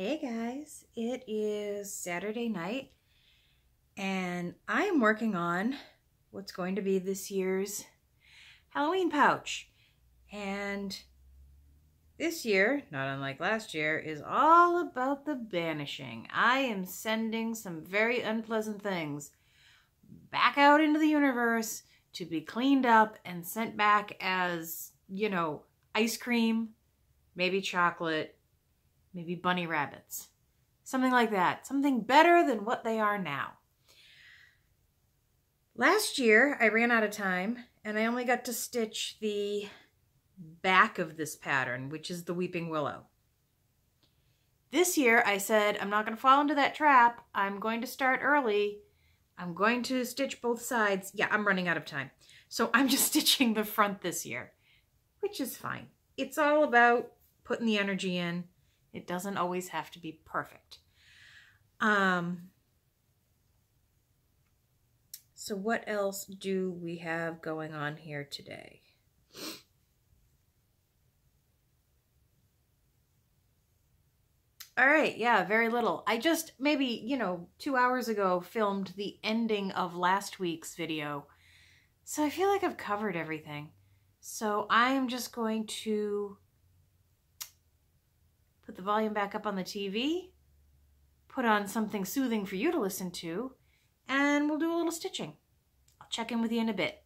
Hey guys, it is Saturday night and I am working on what's going to be this year's Halloween pouch. And this year, not unlike last year, is all about the banishing. I am sending some very unpleasant things back out into the universe to be cleaned up and sent back as, ice cream, maybe chocolate, maybe bunny rabbits. Something like that. Something better than what they are now. Last year, I ran out of time and I only got to stitch the back of this pattern, which is the Weeping Willow. This year, I said, I'm not going to fall into that trap. I'm going to start early. I'm going to stitch both sides. Yeah, I'm running out of time. So I'm just stitching the front this year, which is fine. It's all about putting the energy in. It doesn't always have to be perfect. So what else do we have going on here today? All right, yeah, very little. I just maybe, 2 hours ago filmed the ending of last week's video. So I feel like I've covered everything. So I'm just going to put the volume back up on the TV, put on something soothing for you to listen to, and we'll do a little stitching. I'll check in with you in a bit.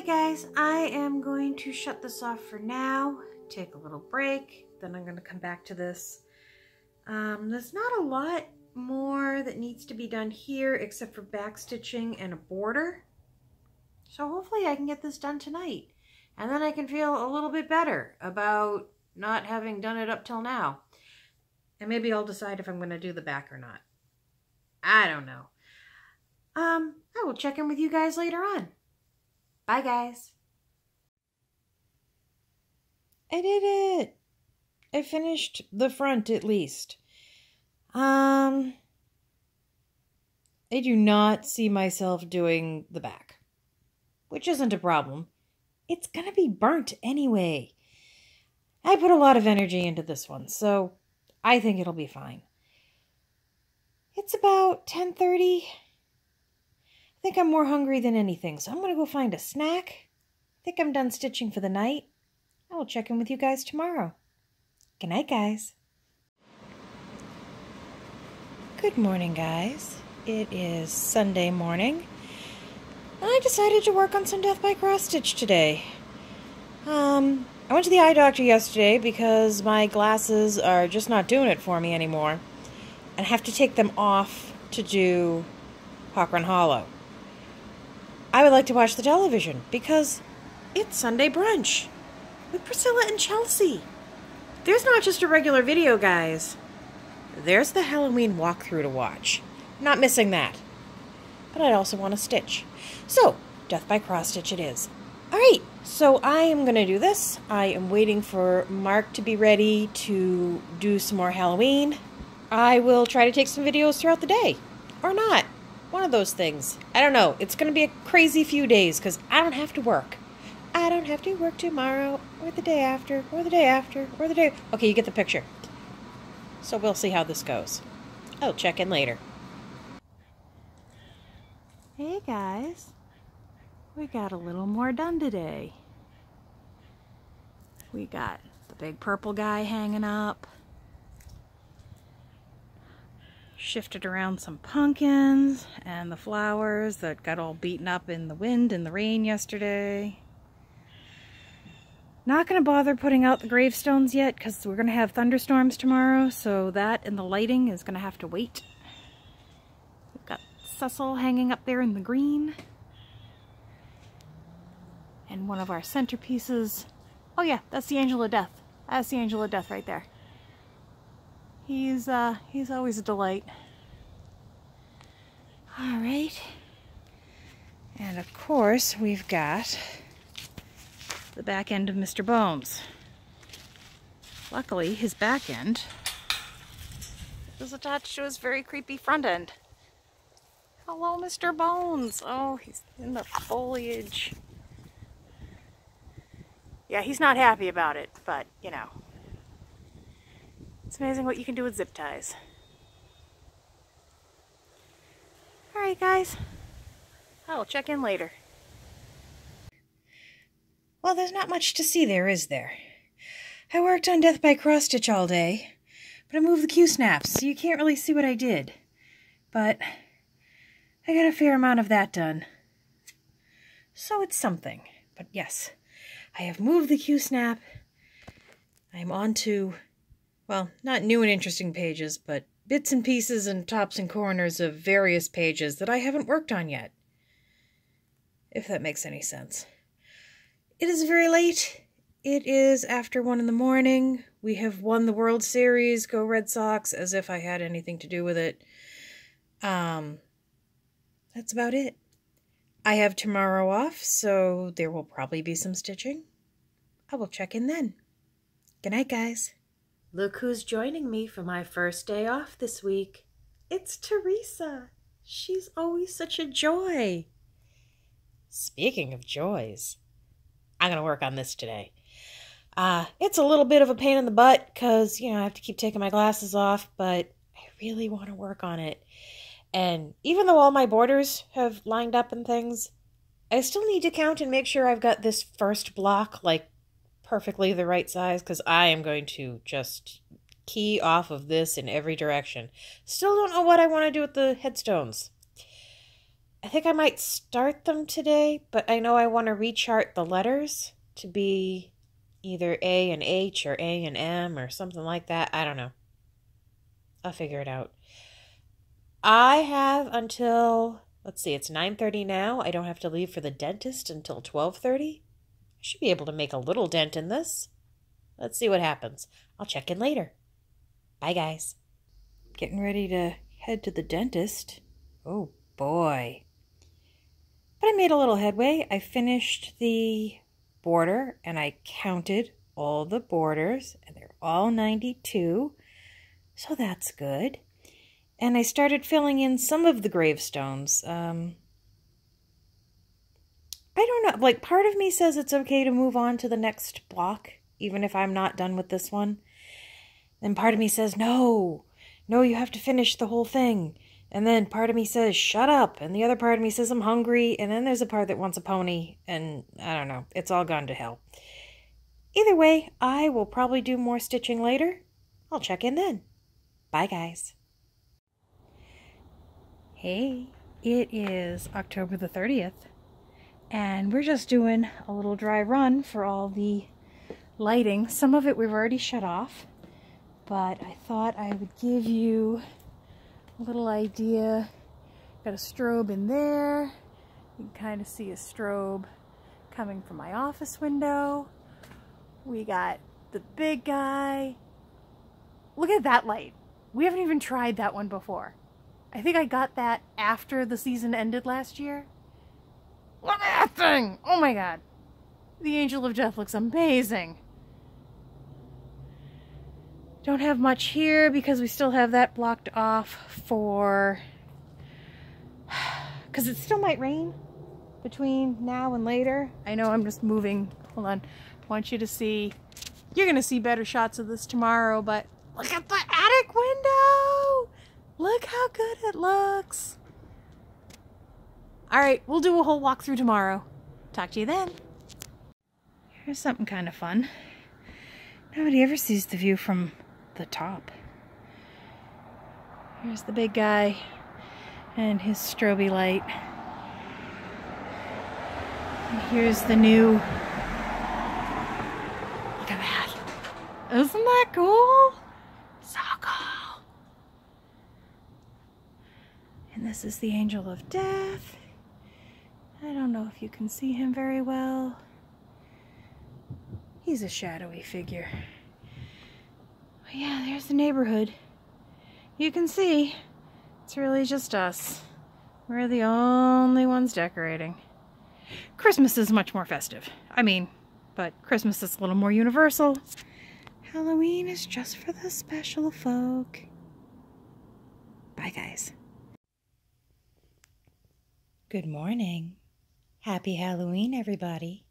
Alright guys, I am going to shut this off for now, take a little break, then I'm going to come back to this. There's not a lot more that needs to be done here except for back stitching and a border. So hopefully I can get this done tonight. And then I can feel a little bit better about not having done it up till now. And maybe I'll decide if I'm going to do the back or not. I don't know. I will check in with you guys later on. Bye, guys. I did it. I finished the front at least. I do not see myself doing the back, which isn't a problem. It's gonna be burnt anyway. I put a lot of energy into this one, so I think it'll be fine. It's about 10:30. I think I'm more hungry than anything, so I'm gonna go find a snack. I think I'm done stitching for the night. I will check in with you guys tomorrow. Good night, guys. Good morning, guys. It is Sunday morning. I decided to work on some death by cross stitch today. I went to the eye doctor yesterday because my glasses are just not doing it for me anymore. And I have to take them off to do Hawk Run Hollow. I would like to watch the television because it's Sunday brunch with Priscilla and Chelsea. There's not just a regular video, guys. There's the Halloween walkthrough to watch. Not missing that. But I also want to stitch. So, death by cross stitch it is. Alright, so I am going to do this. I am waiting for Mark to be ready to do some more Halloween. I will try to take some videos throughout the day. Or not. One of those things. I don't know. It's going to be a crazy few days because I don't have to work. I don't have to work tomorrow, or the day after, or the day after, or the day... Okay, you get the picture. So we'll see how this goes. I'll check in later. Hey guys. We got a little more done today. We got the big purple guy hanging up. Shifted around some pumpkins and the flowers that got all beaten up in the wind and the rain yesterday. Not going to bother putting out the gravestones yet because we're going to have thunderstorms tomorrow, so that and the lighting is going to have to wait. We've got Cecil hanging up there in the green. And one of our centerpieces. Oh yeah, that's the Angel of Death. That's the Angel of Death right there. He's always a delight. All right. And of course, we've got the back end of Mr. Bones. Luckily, his back end is attached to his very creepy front end. Hello, Mr. Bones. Oh, he's in the foliage. Yeah, he's not happy about it, but, you know. It's amazing what you can do with zip ties. Alright, guys. I'll check in later. Well, there's not much to see there, is there? I worked on death by cross stitch all day, but I moved the Q-snaps, so you can't really see what I did. But I got a fair amount of that done. So it's something. But yes, I have moved the Q-snap. I'm on to, well, not new and interesting pages, but bits and pieces and tops and corners of various pages that I haven't worked on yet. If that makes any sense. It is very late. It is after 1 in the morning. We have won the World Series. Go Red Sox, as if I had anything to do with it. That's about it. I have tomorrow off, so there will probably be some stitching. I will check in then. Good night, guys. Look who's joining me for my first day off this week. It's Teresa. She's always such a joy. Speaking of joys, I'm going to work on this today. It's a little bit of a pain in the butt because, you know, I have to keep taking my glasses off, but I really want to work on it. And even though all my borders have lined up and things, I still need to count and make sure I've got this first block, like, perfectly the right size, because I am going to just key off of this in every direction. Still don't know what I want to do with the headstones. I think I might start them today, but I know I want to rechart the letters to be either A and H or A and M or something like that. I don't know. I'll figure it out. I have until, let's see, it's 9:30 now. I don't have to leave for the dentist until 12:30. I should be able to make a little dent in this. Let's see what happens. I'll check in later. Bye, guys. Getting ready to head to the dentist. Oh, boy. But I made a little headway. I finished the border, and I counted all the borders, and they're all 92, so that's good. And I started filling in some of the gravestones. I don't know, like, part of me says it's okay to move on to the next block, even if I'm not done with this one. Then part of me says, no, you have to finish the whole thing. And then part of me says, shut up. And the other part of me says, I'm hungry. And then there's a part that wants a pony. And I don't know, it's all gone to hell. Either way, I will probably do more stitching later. I'll check in then. Bye, guys. Hey, it is October the 30th. And we're just doing a little dry run for all the lighting. Some of it we've already shut off, but I thought I would give you a little idea. Got a strobe in there. You can kind of see a strobe coming from my office window. We got the big guy. Look at that light. We haven't even tried that one before. I think I got that after the season ended last year. Look at that thing! Oh my god. The Angel of Death looks amazing. Don't have much here because we still have that blocked off for... because it still might rain between now and later. I know I'm just moving. Hold on. I want you to see... You're going to see better shots of this tomorrow, but look at the attic window! Look how good it looks. Alright, we'll do a whole walkthrough tomorrow. Talk to you then. Here's something kind of fun. Nobody ever sees the view from the top. Here's the big guy and his strobe light. And here's the new... Look at that. Isn't that cool? So cool. And this is the Angel of Death. I don't know if you can see him very well. He's a shadowy figure. But yeah, there's the neighborhood. You can see, it's really just us. We're the only ones decorating. Christmas is much more festive. I mean, but Christmas is a little more universal. Halloween is just for the special folk. Bye, guys. Good morning. Happy Halloween, everybody.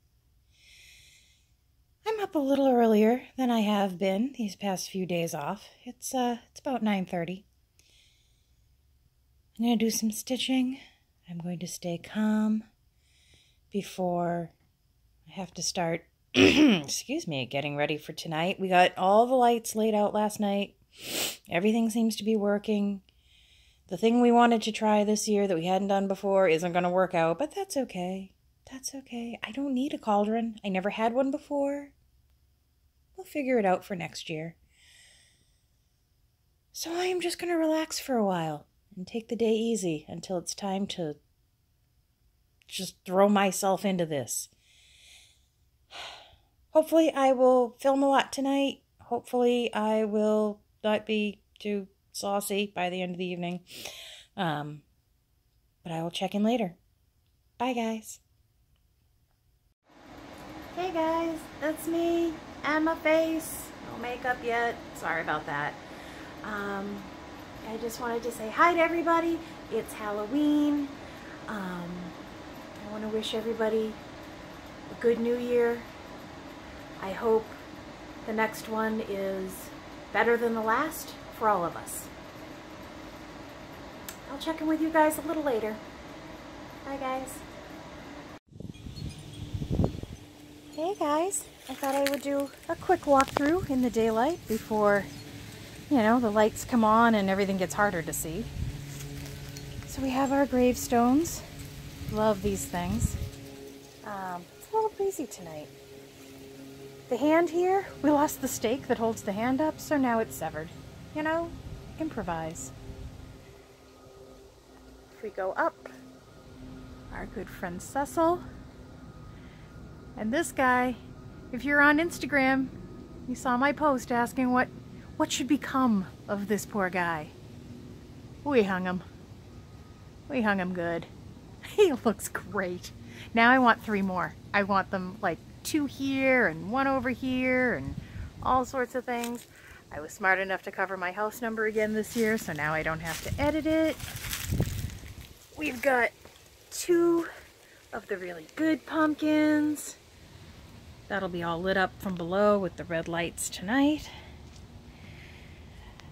I'm up a little earlier than I have been these past few days off. It's about 9:30. I'm going to do some stitching. I'm going to stay calm before I have to start, excuse me, getting ready for tonight. We got all the lights laid out last night. Everything seems to be working. The thing we wanted to try this year that we hadn't done before isn't going to work out, but that's okay. That's okay. I don't need a cauldron. I never had one before. We'll figure it out for next year. So I am just going to relax for a while and take the day easy until it's time to just throw myself into this. Hopefully I will film a lot tonight. Hopefully I will not be too saucy by the end of the evening. But I will check in later. Bye, guys. Hey, guys. That's me and my face. No makeup yet. Sorry about that. I just wanted to say hi to everybody. It's Halloween. I want to wish everybody a good new year. I hope the next one is better than the last for all of us. I'll check in with you guys a little later. Bye, guys. Hey, guys. I thought I would do a quick walkthrough in the daylight before, you know, the lights come on and everything gets harder to see. So we have our gravestones Love these things. It's a little breezy tonight. The hand here, we lost the stake that holds the hand up, so now it's severed. You know, improvise. If we go up, our good friend Cecil. And this guy, if you're on Instagram, you saw my post asking what should become of this poor guy. We hung him. We hung him good. He looks great. Now I want 3 more. I want them like 2 here and 1 over here and all sorts of things. I was smart enough to cover my house number again this year, so now I don't have to edit it. We've got 2 of the really good pumpkins. That'll be all lit up from below with the red lights tonight.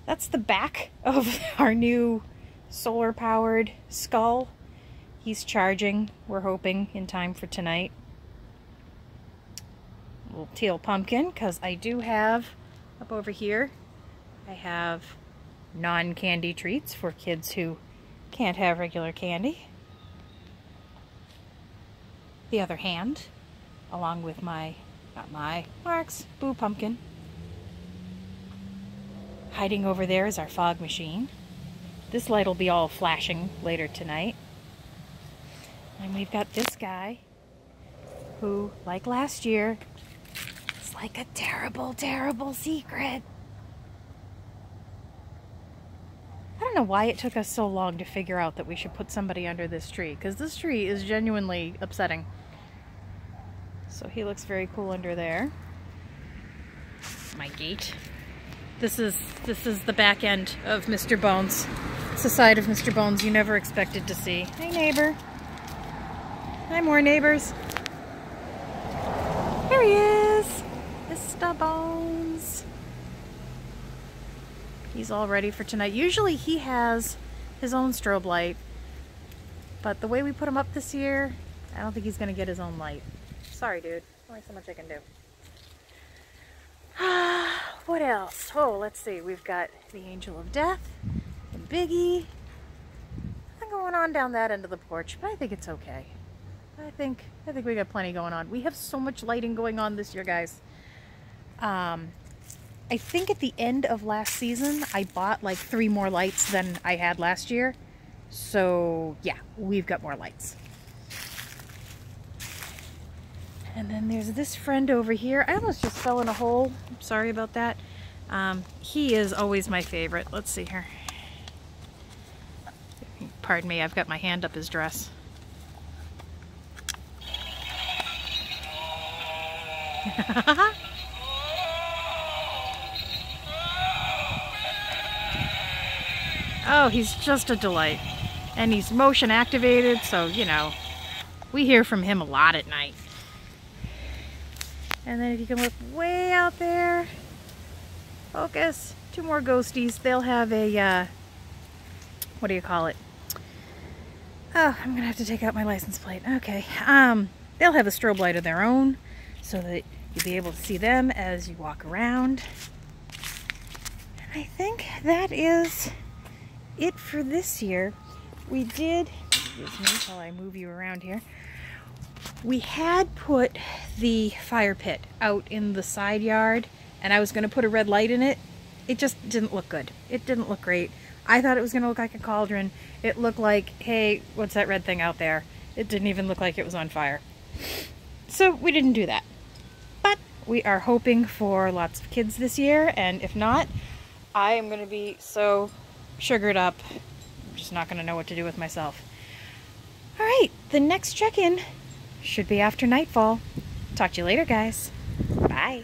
That's the back of our new solar-powered skull. He's charging, we're hoping, in time for tonight. A little teal pumpkin, because I do have, up over here, I have non-candy treats for kids who can't have regular candy. The other hand, along with Mark's Boo Pumpkin. Hiding over there is our fog machine. This light will be all flashing later tonight. And we've got this guy who, like last year, is like a terrible, terrible secret. I don't know why it took us so long to figure out that we should put somebody under this tree, because this tree is genuinely upsetting. So he looks very cool under there. My gate. This is the back end of Mr. Bones. It's the side of Mr. Bones you never expected to see. Hey, neighbor. Hi, more neighbors. Here he is, Mr. Bones. He's all ready for tonight. Usually he has his own strobe light, but the way we put him up this year, I don't think he's gonna get his own light. Sorry, dude. Only so much I can do. What else? Oh, let's see. We've got the Angel of Death and Biggie. Nothing going on down that end of the porch, but I think it's okay. I think we got plenty going on. We have so much lighting going on this year, guys. I think at the end of last season, I bought like 3 more lights than I had last year. So yeah, we've got more lights. And then there's this friend over here. I almost just fell in a hole. I'm sorry about that. He is always my favorite. Let's see here. Pardon me, I've got my hand up his dress. Oh, he's just a delight. And he's motion activated, so, you know, we hear from him a lot at night. And then if you can look way out there, focus, 2 more ghosties. They'll have a, what do you call it? Oh, I'm gonna have to take out my license plate. Okay. They'll have a strobe light of their own so that you'll be able to see them as you walk around. And I think that is it for this year. We did, excuse me while I move you around here. We had put the fire pit out in the side yard, and I was going to put a red light in it. It just didn't look good. It didn't look great. I thought it was going to look like a cauldron. It looked like, hey, what's that red thing out there? It didn't even look like it was on fire. So we didn't do that. But we are hoping for lots of kids this year, and if not, I am going to be so sugared up, I'm just not going to know what to do with myself. All right, the next check-in should be after nightfall. Talk to you later, guys. Bye.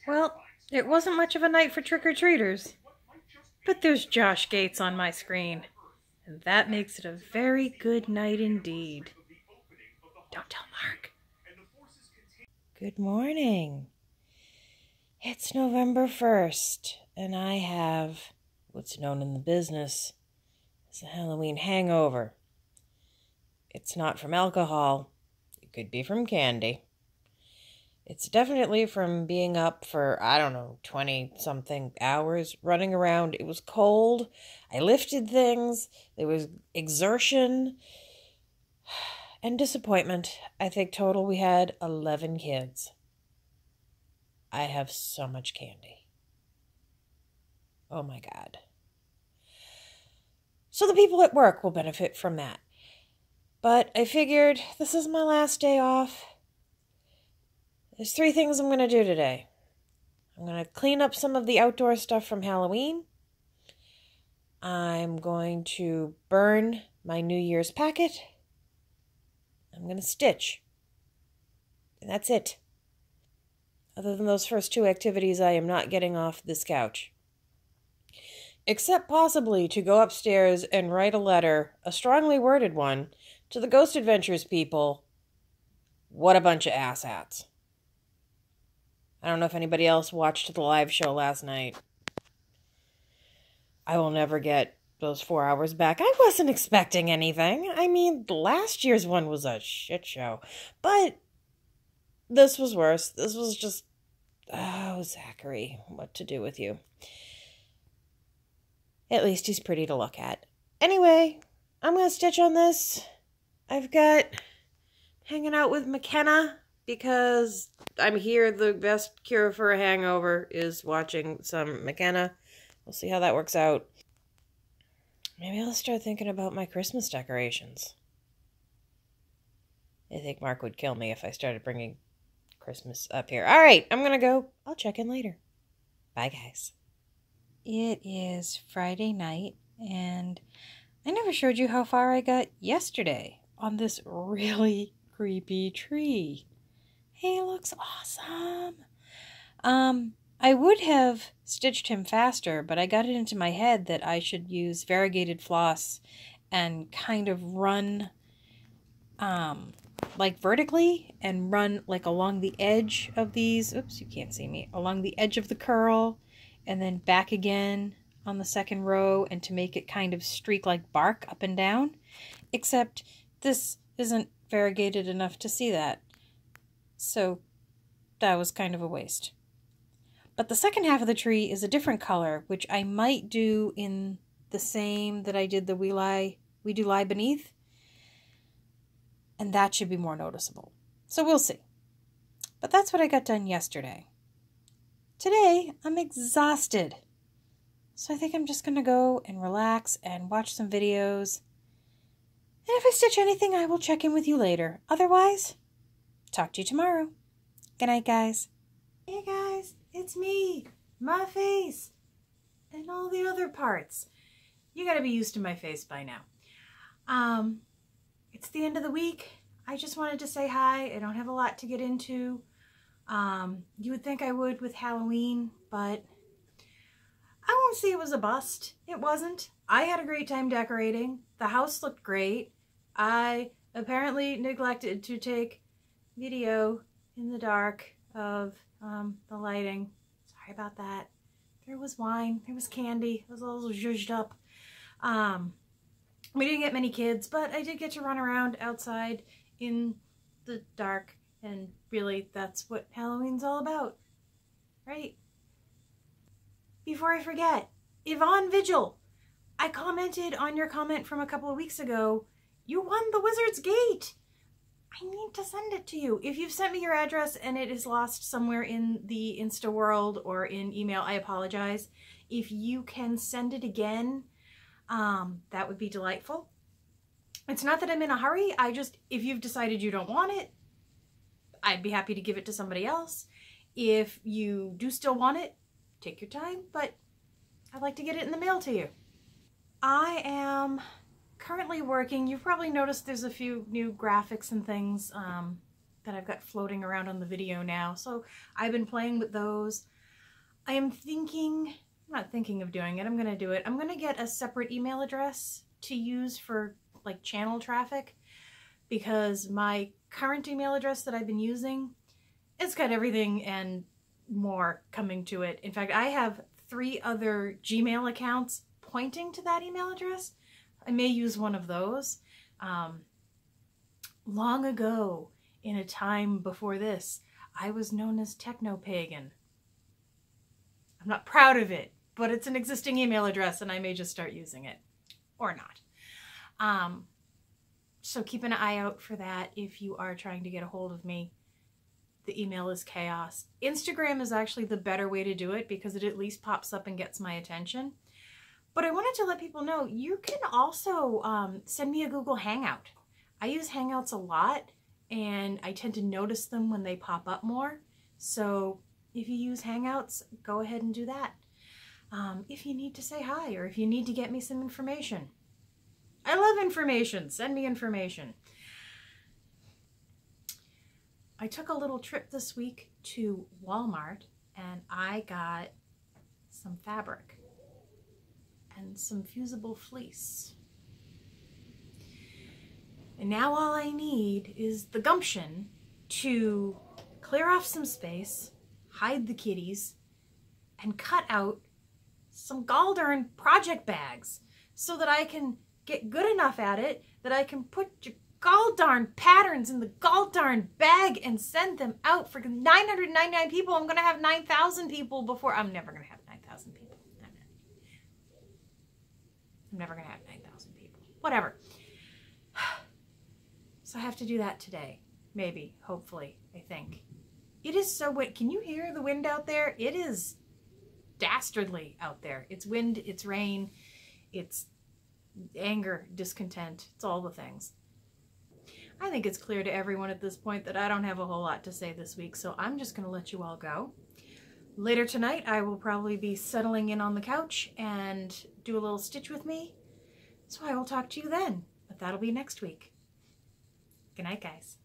Well, it wasn't much of a night for trick-or-treaters, but there's Josh Gates on my screen, and that makes it a very good night indeed. Don't tell Mark. Good morning. It's November 1st, and I have what's known in the business as a Halloween hangover. It's not from alcohol. It could be from candy. It's definitely from being up for, I don't know, 20-something hours running around. It was cold. I lifted things. There was exertion and disappointment. I think total we had 11 kids. I have so much candy. Oh my God. So the people at work will benefit from that. But I figured this is my last day off. There's 3 things I'm going to do today. I'm going to clean up some of the outdoor stuff from Halloween. I'm going to burn my New Year's packet. I'm going to stitch. And that's it. Other than those first 2 activities, I am not getting off this couch. Except possibly to go upstairs and write a letter, a strongly worded one, to the Ghost Adventures people. What a bunch of asshats. I don't know if anybody else watched the live show last night. I will never get those 4 hours back. I wasn't expecting anything. I mean, last year's one was a shit show. But this was worse. This was just, oh, Zachary, what to do with you? At least he's pretty to look at. Anyway, I'm going to stitch on this. I've got hanging out with McKenna because I'm here. The best cure for a hangover is watching some McKenna. We'll see how that works out. Maybe I'll start thinking about my Christmas decorations. I think Mark would kill me if I started bringing Christmas up here. All right, I'm going to go. I'll check in later. Bye, guys. It is Friday night, and I never showed you how far I got yesterday on this really creepy tree. He looks awesome. I would have stitched him faster, but I got it into my head that I should use variegated floss and kind of run like vertically and run like along the edge of these. Oops, you can't see me. Along the edge of the curl and then back again on the second row, and to make it kind of streak like bark up and down. Except this isn't variegated enough to see that. So that was kind of a waste. But the second half of the tree is a different color, which I might do in the same that I did the We Do Lie Beneath. And that should be more noticeable. So we'll see. But that's what I got done yesterday. Today, I'm exhausted. So I think I'm just going to go and relax and watch some videos. And if I stitch anything, I will check in with you later. Otherwise, talk to you tomorrow. Good night, guys. Hey, guys. It's me, my face, and all the other parts. You gotta be used to my face by now. It's the end of the week. I just wanted to say hi. I don't have a lot to get into. You would think I would with Halloween, but I won't say it was a bust. It wasn't. I had a great time decorating. The house looked great. I apparently neglected to take video in the dark of the lighting. Sorry about that. There was wine, there was candy, it was all zhuzhed up. We didn't get many kids, but I did get to run around outside in the dark, and really that's what Halloween's all about, right? Before I forget, Yvonne Vigil, I commented on your comment from a couple of weeks ago. You won the Wizard's Gate. I need to send it to you. If you've sent me your address and it is lost somewhere in the Insta world or in email, I apologize. If you can send it again, that would be delightful. It's not that I'm in a hurry. If you've decided you don't want it, I'd be happy to give it to somebody else. If you do still want it, take your time, but I'd like to get it in the mail to you. I am currently working. You've probably noticed there's a few new graphics and things that I've got floating around on the video now. So I've been playing with those. I'm not thinking of doing it. I'm going to do it. I'm going to get a separate email address to use for like channel traffic, because my current email address that I've been using, it's got everything and more coming to it. In fact, I have 3 other Gmail accounts pointing to that email address. I may use one of those. Long ago, in a time before this, I was known as techno-pagan. I'm not proud of it, but it's an existing email address and I may just start using it. Or not. So keep an eye out for that if you are trying to get a hold of me. The email is chaos. Instagram is actually the better way to do it because it at least pops up and gets my attention. But I wanted to let people know you can also send me a Google Hangout. I use Hangouts a lot and I tend to notice them when they pop up more. So if you use Hangouts, go ahead and do that. If you need to say hi or if you need to get me some information. I love information. Send me information. I took a little trip this week to Walmart and I got some fabric and some fusible fleece. And now all I need is the gumption to clear off some space, hide the kitties, and cut out some gall-darn project bags so that I can get good enough at it that I can put your gall-darn patterns in the gall-darn bag and send them out for 999 people. I'm going to have 9,000 people before. I'm never going to have 9,000 people. I'm never going to have 9,000 people. Whatever. So I have to do that today. Maybe. Hopefully. I think. It is so wet. Can you hear the wind out there? It is dastardly out there. It's wind. It's rain. It's anger, discontent. It's all the things. I think it's clear to everyone at this point that I don't have a whole lot to say this week, so I'm just going to let you all go. Later tonight, I will probably be settling in on the couch and do a little stitch with me. So I will talk to you then, but that'll be next week. Good night, guys.